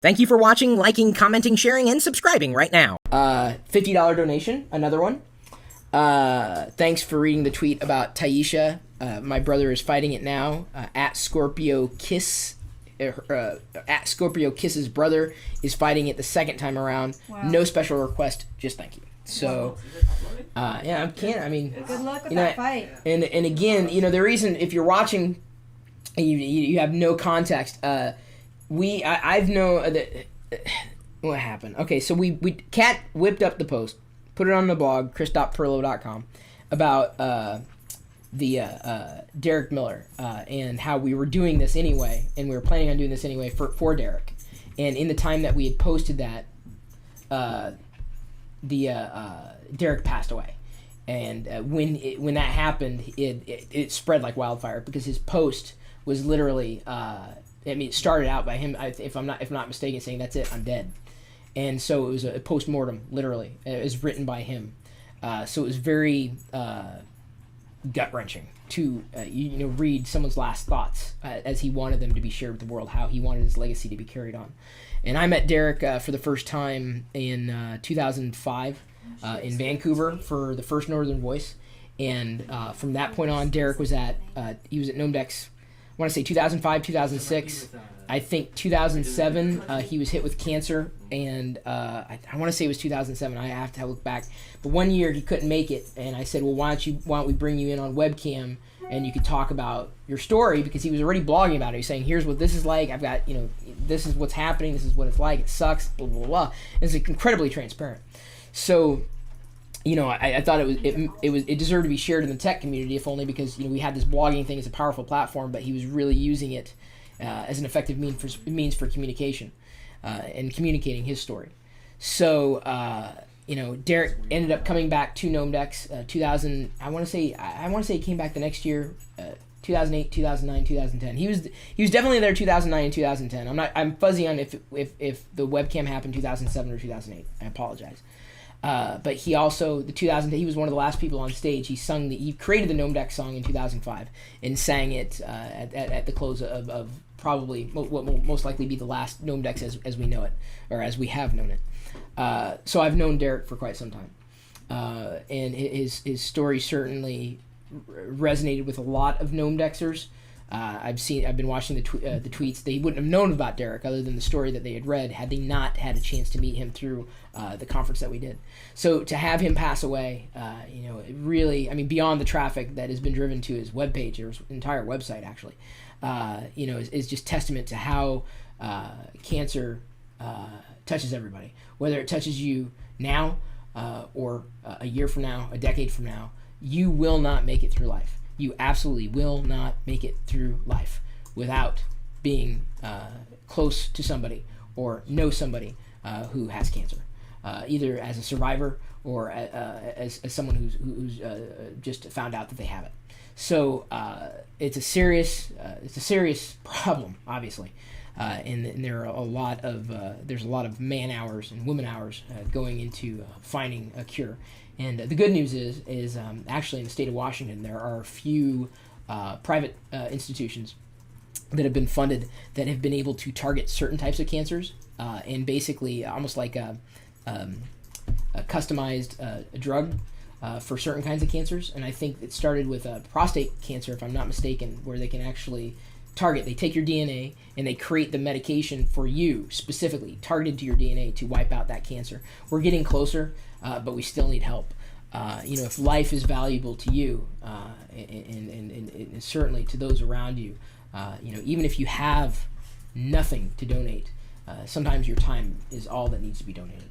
Thank you for watching, liking, commenting, sharing, and subscribing right now. $50 donation, another one. Thanks for reading the tweet about Taisha. My brother is fighting it now. At Scorpio Kiss. At Scorpio Kiss's brother is fighting it the second time around. Wow. No special request, just thank you. So, yeah, I can't. I mean, good luck with that fight. And again, the reason, if you're watching, and you have no context. I've known that what happened. Okay, so Kat whipped up the post, put it on the blog, chris.perlo.com, about Derek Miller and how we were doing this anyway, and we were planning on doing this anyway for Derek. And in the time that we had posted that, Derek passed away. And when that happened, it spread like wildfire because his post was literally, it started out by him, if I'm not mistaken, saying that's it, I'm dead. And so it was a post-mortem, literally. It was written by him. So it was very gut-wrenching to read someone's last thoughts as he wanted them to be shared with the world, how he wanted his legacy to be carried on. And I met Derek for the first time in 2005 in Vancouver for the first Northern Voice. And from that point on, Derek was he was at Gnomedex, I want to say 2005, 2006. I think 2007, he was hit with cancer, and I want to say it was 2007. I have to look back. But one year he couldn't make it, and I said, well, why don't we bring you in on webcam, and you could talk about your story, because he was already blogging about it. He's saying, here's what this is like. I've got, this is what's happening. This is what it's like. It sucks, blah, blah, blah. And it's incredibly transparent. So, I thought it deserved to be shared in the tech community, if only because, we had this blogging thing as a powerful platform, but he was really using it as an effective means for communication and communicating his story. So, Derek ended up coming back to Gnomedex 2000. I want to say he came back the next year, 2008, 2009, 2010. He was definitely there 2009 and 2010. I'm fuzzy on if the webcam happened 2007 or 2008. I apologize. But he also, he was one of the last people on stage. He created the Gnomedex song in 2005 and sang it at the close of probably what will most likely be the last Gnomedex as we know it, or as we have known it. So I've known Derek for quite some time, and his story certainly resonated with a lot of Gnomedexers. I've been watching the tweets. They wouldn't have known about Derek other than the story that they had read had they not had a chance to meet him through the conference that we did. So to have him pass away, it really, beyond the traffic that has been driven to his webpage, or his entire website actually, is just testament to how cancer touches everybody. Whether it touches you now or a year from now, a decade from now, you will not make it through life. You absolutely will not make it through life without being close to somebody or know somebody who has cancer, either as a survivor or as someone who's just found out that they have it. So it's a serious problem, obviously, and there are there's a lot of man hours and woman hours going into finding a cure. And the good news is actually in the state of Washington, there are a few private institutions that have been funded that have been able to target certain types of cancers and basically almost like a customized drug for certain kinds of cancers. And I think it started with prostate cancer, if I'm not mistaken, where they can actually target. They take your DNA and they create the medication for you specifically targeted to your DNA to wipe out that cancer. We're getting closer, but we still need help. If life is valuable to you, and certainly to those around you, even if you have nothing to donate, sometimes your time is all that needs to be donated.